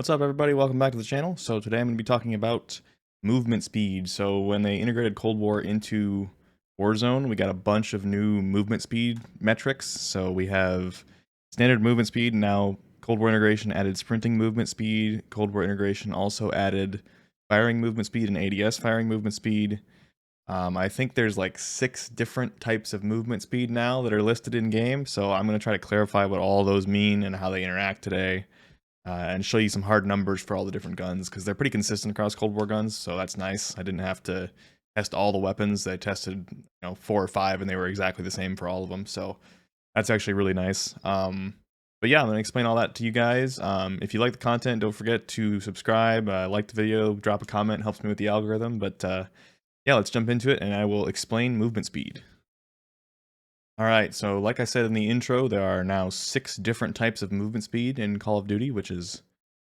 What's up, everybody? Welcome back to the channel. So today I'm going to be talking about movement speed. So when they integrated Cold War into Warzone, we got a bunch of new movement speed metrics. So we have standard movement speed. Now Cold War integration added sprinting movement speed. Cold War integration also added firing movement speed and ADS firing movement speed. I think there's like 6 different types of movement speed now that are listed in game. So I'm going to try to clarify what all those mean and how they interact today. And show you some hard numbers for all the different guns, because they're pretty consistent across Cold War guns, so that's nice. I didn't have to test all the weapons. I tested 4 or 5, and they were exactly the same for all of them, so that's actually really nice. But yeah, I'm going to explain all that to you guys. If you like the content, don't forget to subscribe, like the video, drop a comment, it helps me with the algorithm. But yeah, let's jump into it, and I will explain movement speed. Alright, so like I said in the intro, there are now 6 different types of movement speed in Call of Duty, which is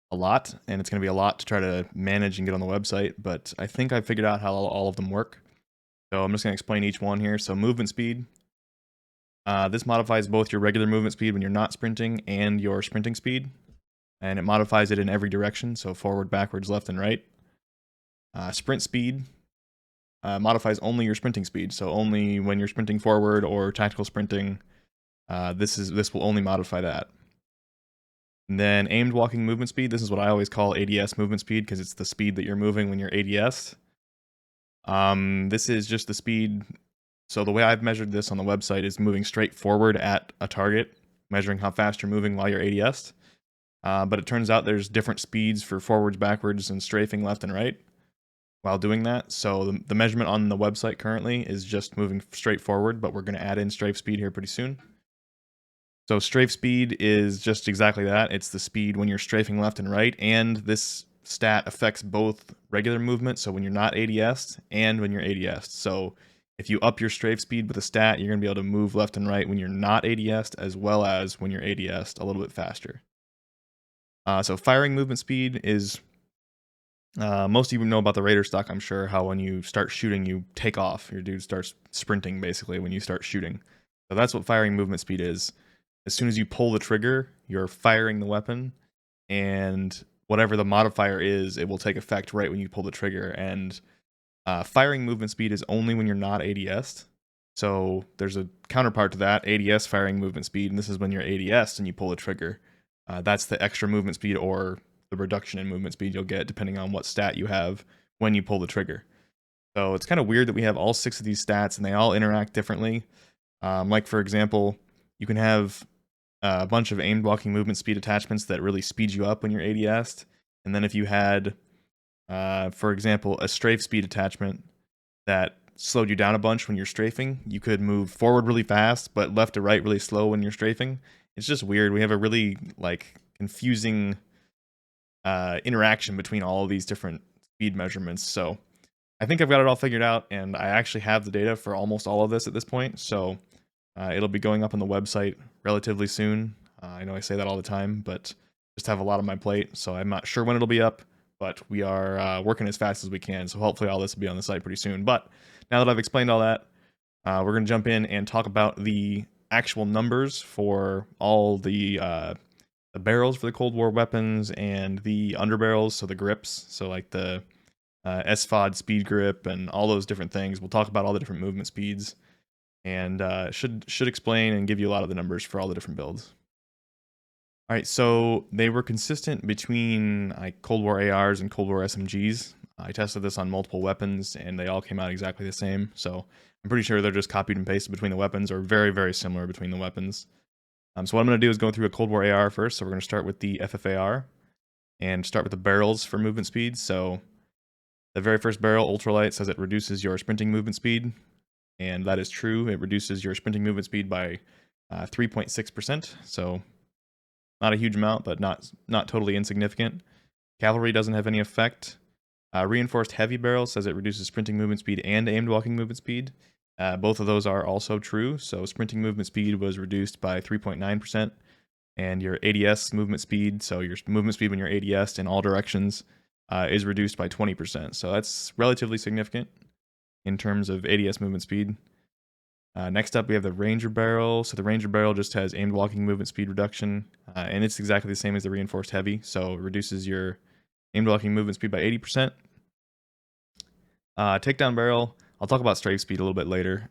a lot, and it's going to be a lot to try to manage and get on the website, but I think I figured out how all of them work. So I'm just going to explain each one here. So movement speed. This modifies both your regular movement speed when you're not sprinting and your sprinting speed, and it modifies it in every direction, so forward, backwards, left, and right. Sprint speed modifies only your sprinting speed, so only when you're sprinting forward or tactical sprinting, this will only modify that. And then aimed walking movement speed, this is what I always call ADS movement speed, because it's the speed that you're moving when you're ADS. This is just the speed, so the way I've measured this on the website is moving straight forward at a target, measuring how fast you're moving while you're ADS. But it turns out there's different speeds for forwards, backwards, and strafing left and right while doing that. So the measurement on the website currently is just moving straight forward, but we're going to add in strafe speed here pretty soon. So strafe speed is just exactly that. It's the speed when you're strafing left and right, and this stat affects both regular movement, so when you're not ADS, and when you're ADS. So if you up your strafe speed with a stat, you're going to be able to move left and right when you're not ADS, as well as when you're ADS a little bit faster. So firing movement speed is most of you know about the Raider stock, I'm sure, how when you start shooting, you take off. Your dude starts sprinting, basically, when you start shooting. So that's what firing movement speed is. As soon as you pull the trigger, you're firing the weapon, and whatever the modifier is, it will take effect right when you pull the trigger. And firing movement speed is only when you're not ADS. So there's a counterpart to that, ADS firing movement speed, and this is when you're ADS and you pull the trigger. That's the extra movement speed or the reduction in movement speed you'll get depending on what stat you have when you pull the trigger. So it's kind of weird that we have all 6 of these stats and they all interact differently. Like for example, you can have a bunch of aimed walking movement speed attachments that really speed you up when you're ADS'd. And then if you had, for example, a strafe speed attachment that slowed you down a bunch when you're strafing, you could move forward really fast, but left to right really slow when you're strafing. It's just weird. We have a really confusing interaction between all of these different speed measurements. So I think I've got it all figured out, and I actually have the data for almost all of this at this point. So it'll be going up on the website relatively soon. I know I say that all the time, but just have a lot on my plate, so I'm not sure when it'll be up, but we are working as fast as we can, so hopefully all this will be on the site pretty soon. But now that I've explained all that, we're going to jump in and talk about the actual numbers for all the barrels for the Cold War weapons and the underbarrels, so the grips, so like the SFOD speed grip and all those different things. We'll talk about all the different movement speeds, and should explain and give you a lot of the numbers for all the different builds. All right, so they were consistent between Cold War ARs and Cold War SMGs. I tested this on multiple weapons, and they all came out exactly the same. So I'm pretty sure they're just copied and pasted between the weapons, or very, very similar between the weapons. So what I'm going to do is go through a Cold War AR first. So we're going to start with the FFAR and start with the barrels for movement speed. So the very first barrel, ultralight, says it reduces your sprinting movement speed. And that is true. It reduces your sprinting movement speed by 3.6%. So not a huge amount, but not totally insignificant. Cavalry doesn't have any effect. Reinforced heavy barrel says it reduces sprinting movement speed and aimed walking movement speed. Both of those are also true. So sprinting movement speed was reduced by 3.9%, and your ADS movement speed, so your movement speed when you're ADS in all directions, is reduced by 20%. So that's relatively significant in terms of ADS movement speed. Next up, we have the Ranger Barrel. So the Ranger Barrel just has aimed walking movement speed reduction, and it's exactly the same as the Reinforced Heavy. So it reduces your aimed walking movement speed by 80%. Takedown Barrel, I'll talk about strafe speed a little bit later.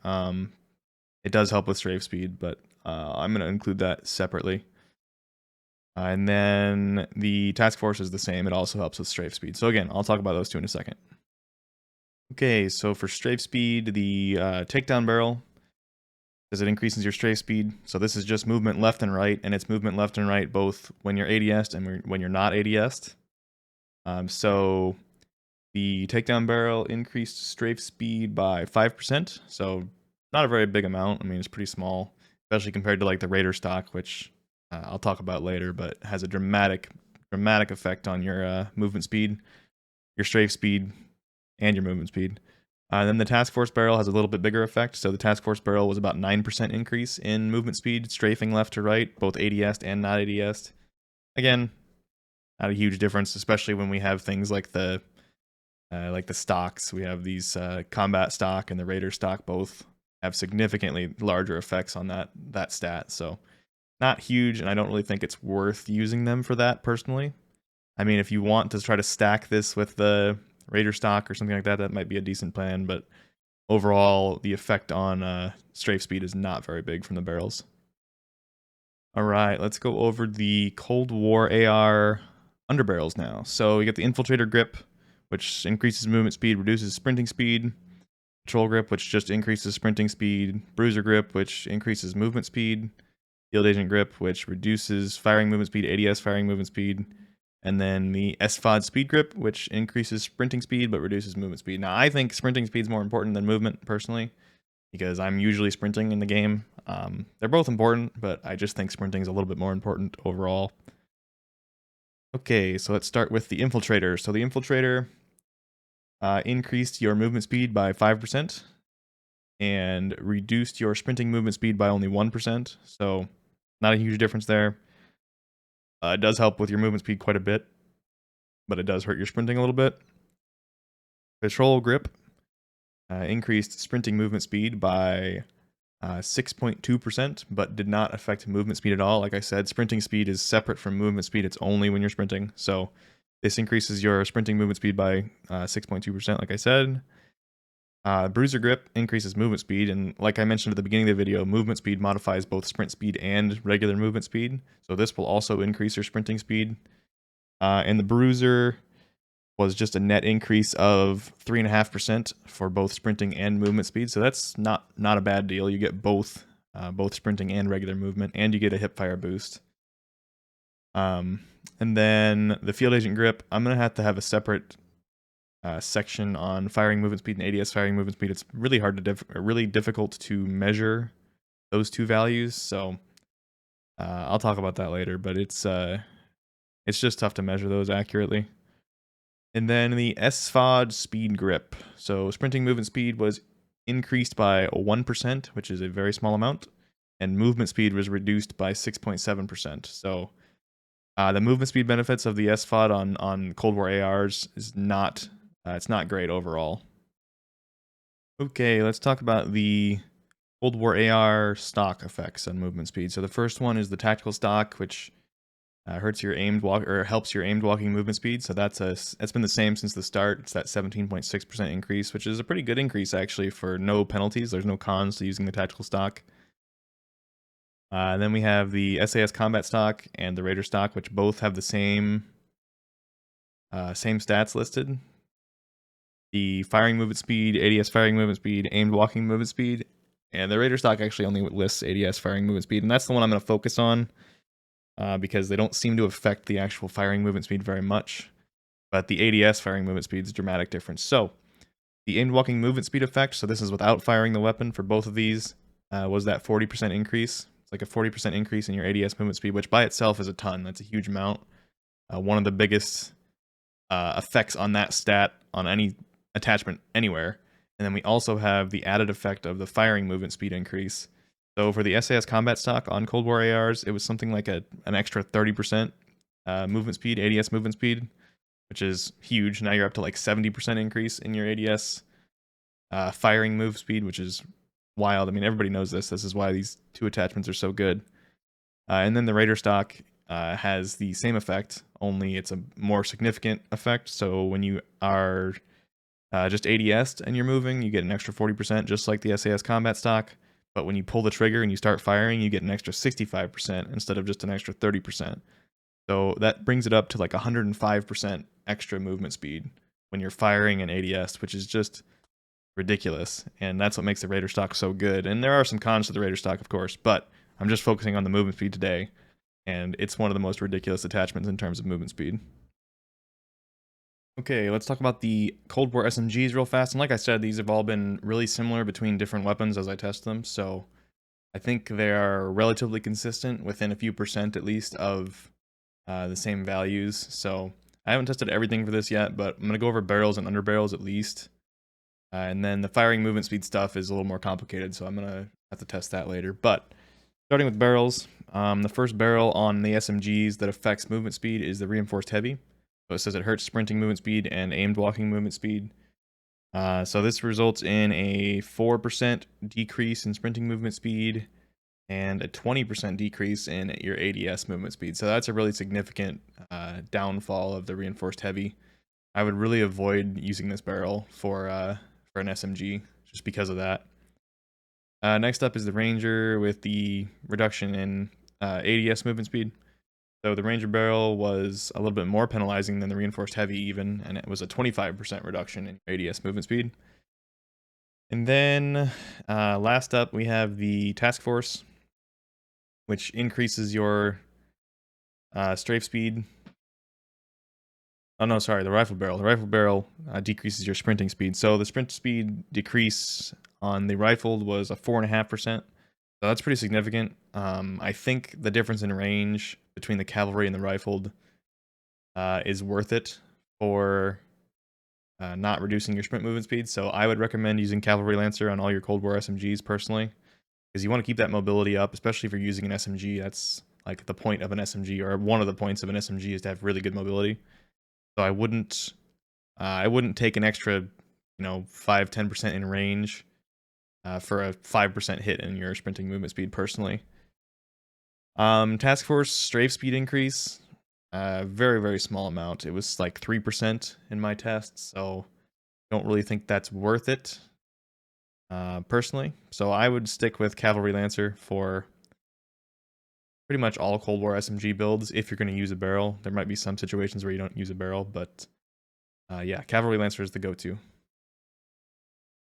It does help with strafe speed, but I'm going to include that separately. And then the Task Force is the same. It also helps with strafe speed. So again, I'll talk about those two in a second. Okay, so for strafe speed, the Takedown Barrel, because it increases your strafe speed. So this is just movement left and right, and it's movement left and right both when you're ADS'd and when you're not ADS'd. So the Takedown Barrel increased strafe speed by 5%, so not a very big amount. I mean, it's pretty small, especially compared to like the Raider stock, which I'll talk about later, but has a dramatic effect on your movement speed, your strafe speed, and your movement speed. Then the Task Force Barrel has a little bit bigger effect. So the Task Force Barrel was about 9% increase in movement speed, strafing left to right, both ADS'd and not ADS'd. Again, not a huge difference, especially when we have things like the stocks. We have these combat stock and the Raider stock both have significantly larger effects on that stat. So not huge, and I don't really think it's worth using them for that personally. I mean, if you want to try to stack this with the Raider stock or something like that, that might be a decent plan, but overall, the effect on strafe speed is not very big from the barrels. All right, let's go over the Cold War AR Underbarrels now. So you get the Infiltrator Grip, which increases movement speed, reduces sprinting speed. Patrol Grip, which just increases sprinting speed. Bruiser Grip, which increases movement speed. Field Agent Grip, which reduces firing movement speed, ADS firing movement speed. And then the SFOD Speed Grip, which increases sprinting speed but reduces movement speed. Now, I think sprinting speed is more important than movement, personally, because I'm usually sprinting in the game. They're both important, but I just think sprinting is a little bit more important overall. Okay, so let's start with the Infiltrator. So the Infiltrator increased your movement speed by 5% and reduced your sprinting movement speed by only 1%. So not a huge difference there. It does help with your movement speed quite a bit, but it does hurt your sprinting a little bit. Patrol Grip increased sprinting movement speed by 6.2%, but did not affect movement speed at all. Like I said, sprinting speed is separate from movement speed. It's only when you're sprinting. So this increases your sprinting movement speed by 6.2%, like I said. Bruiser Grip increases movement speed, and like I mentioned at the beginning of the video, movement speed modifies both sprint speed and regular movement speed. So this will also increase your sprinting speed. And the Bruiser was just a net increase of 3.5% for both sprinting and movement speed. So that's not a bad deal. You get both sprinting and regular movement, and you get a hipfire boost. And then the Field Agent Grip, I'm gonna have to have a separate section on firing movement speed and ADS firing movement speed. It's really hard to really difficult to measure those two values. So I'll talk about that later. But it's just tough to measure those accurately. And then the SFOD Speed Grip. So sprinting movement speed was increased by 1%, which is a very small amount, and movement speed was reduced by 6.7%. So the movement speed benefits of the SFOD on Cold War ARs is not it's not great overall. Okay, let's talk about the Cold War AR stock effects on movement speed. So the first one is the tactical stock, which hurts your aimed walk or helps your aimed walking movement speed. So that's been the same since the start. It's that 17.6% increase, which is a pretty good increase actually for no penalties. There's no cons to using the tactical stock. Then we have the SAS combat stock and the Raider stock, which both have the same stats listed. The firing movement speed, ADS firing movement speed, aimed walking movement speed, and the Raider stock actually only lists ADS firing movement speed, and that's the one I'm going to focus on because they don't seem to affect the actual firing movement speed very much. But the ADS firing movement speed is a dramatic difference. So the aimed walking movement speed effect, so this is without firing the weapon for both of these, was that 40% increase. It's like a 40% increase in your ADS movement speed, which by itself is a ton. That's a huge amount. One of the biggest effects on that stat on any attachment anywhere. And then we also have the added effect of the firing movement speed increase. So for the SAS combat stock on Cold War ARs, it was something like an extra 30% movement speed, ADS movement speed, which is huge. Now you're up to like 70% increase in your ADS firing move speed, which is wild. I mean, everybody knows this. This is why these two attachments are so good. And then the Raider stock has the same effect, only it's a more significant effect. So when you are just ADS'd and you're moving, you get an extra 40%, just like the SAS combat stock. But when you pull the trigger and you start firing, you get an extra 65% instead of just an extra 30%. So that brings it up to like 105% extra movement speed when you're firing an ADS, which is just ridiculous. And that's what makes the Raider stock so good. And there are some cons to the Raider stock, of course, but I'm just focusing on the movement speed today. And it's one of the most ridiculous attachments in terms of movement speed. Okay, let's talk about the Cold War SMGs real fast. And like I said, these have all been really similar between different weapons as I test them. So I think they are relatively consistent within a few percent at least of the same values. So I haven't tested everything for this yet, but I'm going to go over barrels and underbarrels at least. And then the firing movement speed stuff is a little more complicated, so I'm going to have to test that later. But starting with barrels, the first barrel on the SMGs that affects movement speed is the reinforced heavy. So it says it hurts sprinting movement speed and aimed walking movement speed. So this results in a 4% decrease in sprinting movement speed and a 20% decrease in your ADS movement speed. So that's a really significant downfall of the reinforced heavy. I would really avoid using this barrel for an SMG just because of that. Next up is the Ranger with the reduction in ADS movement speed. So the Ranger barrel was a little bit more penalizing than the reinforced heavy even, and it was a 25% reduction in ADS movement speed. And then last up we have the Task Force, which increases your strafe speed. Oh no, sorry, the rifle barrel. The rifle barrel decreases your sprinting speed. So the sprint speed decrease on the rifled was a 4.5%. So that's pretty significant. I think the difference in range between the cavalry and the rifled is worth it for not reducing your sprint movement speed. So I would recommend using Cavalry Lancer on all your Cold War SMGs personally, because you want to keep that mobility up, especially if you're using an SMG. That's like the point of an SMG, or one of the points of an SMG is to have really good mobility. So I wouldn't take an extra, 5-10% in range for a 5% hit in your sprinting movement speed personally. Task Force strafe speed increase, very, very small amount. It was like 3% in my tests, so don't really think that's worth it personally. So I would stick with Cavalry Lancer for pretty much all Cold War SMG builds if you're going to use a barrel. There might be some situations where you don't use a barrel, but yeah, Cavalry Lancer is the go-to.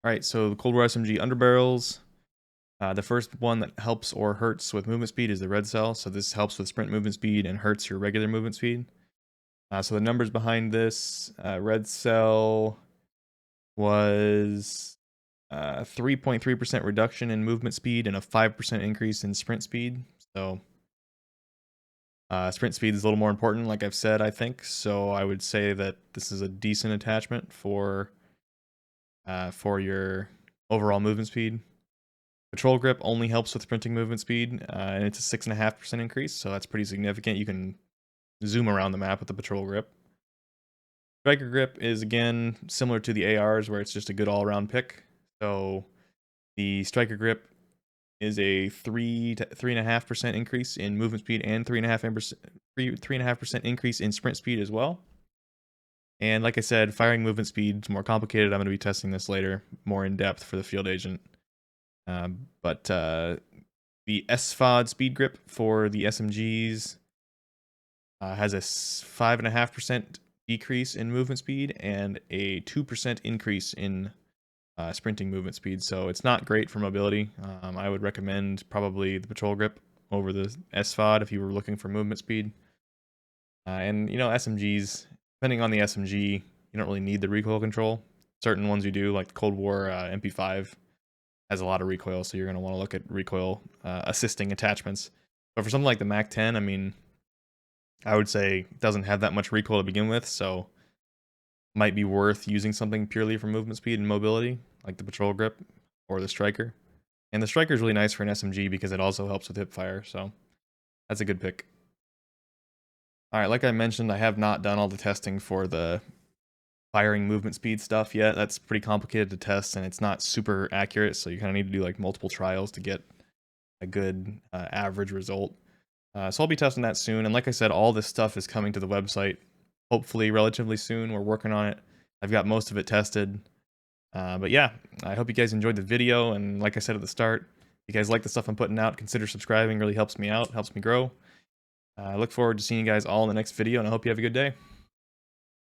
Alright, so the Cold War SMG Underbarrels. The first one that helps or hurts with movement speed is the red cell. So this helps with sprint movement speed and hurts your regular movement speed. So the numbers behind this, red cell was 3.3% reduction in movement speed and a 5% increase in sprint speed. So sprint speed is a little more important, like I've said, I think. So I would say that this is a decent attachment for your overall movement speed. Patrol grip only helps with sprinting movement speed, and it's a 6.5% increase, so that's pretty significant. You can zoom around the map with the patrol grip. Striker grip is, again, similar to the ARs, where it's just a good all-around pick. So the striker grip is a 3 to 3.5% increase in movement speed and 3.5% increase in sprint speed as well. And like I said, firing movement speed is more complicated. I'm going to be testing this later, more in depth for the field agent. But the SFOD speed grip for the SMGs has a 5.5% decrease in movement speed and a 2% increase in sprinting movement speed. So it's not great for mobility. I would recommend probably the patrol grip over the SFOD if you were looking for movement speed. And SMGs, depending on the SMG, you don't really need the recoil control. Certain ones you do, like the Cold War MP5 has a lot of recoil, so you're going to want to look at recoil assisting attachments. But for something like the MAC-10, I mean, I would say it doesn't have that much recoil to begin with, so might be worth using something purely for movement speed and mobility, like the patrol grip or the striker. And the striker is really nice for an SMG because it also helps with hip fire, so that's a good pick. Alright, like I mentioned, I have not done all the testing for the firing movement speed stuff yet. That's pretty complicated to test, and it's not super accurate, so you kind of need to do like multiple trials to get a good average result. So I'll be testing that soon, and like I said, all this stuff is coming to the website hopefully relatively soon. We're working on it. I've got most of it tested. But yeah, I hope you guys enjoyed the video, and like I said at the start, if you guys like the stuff I'm putting out, consider subscribing. Really helps me out, helps me grow. I look forward to seeing you guys all in the next video, and I hope you have a good day.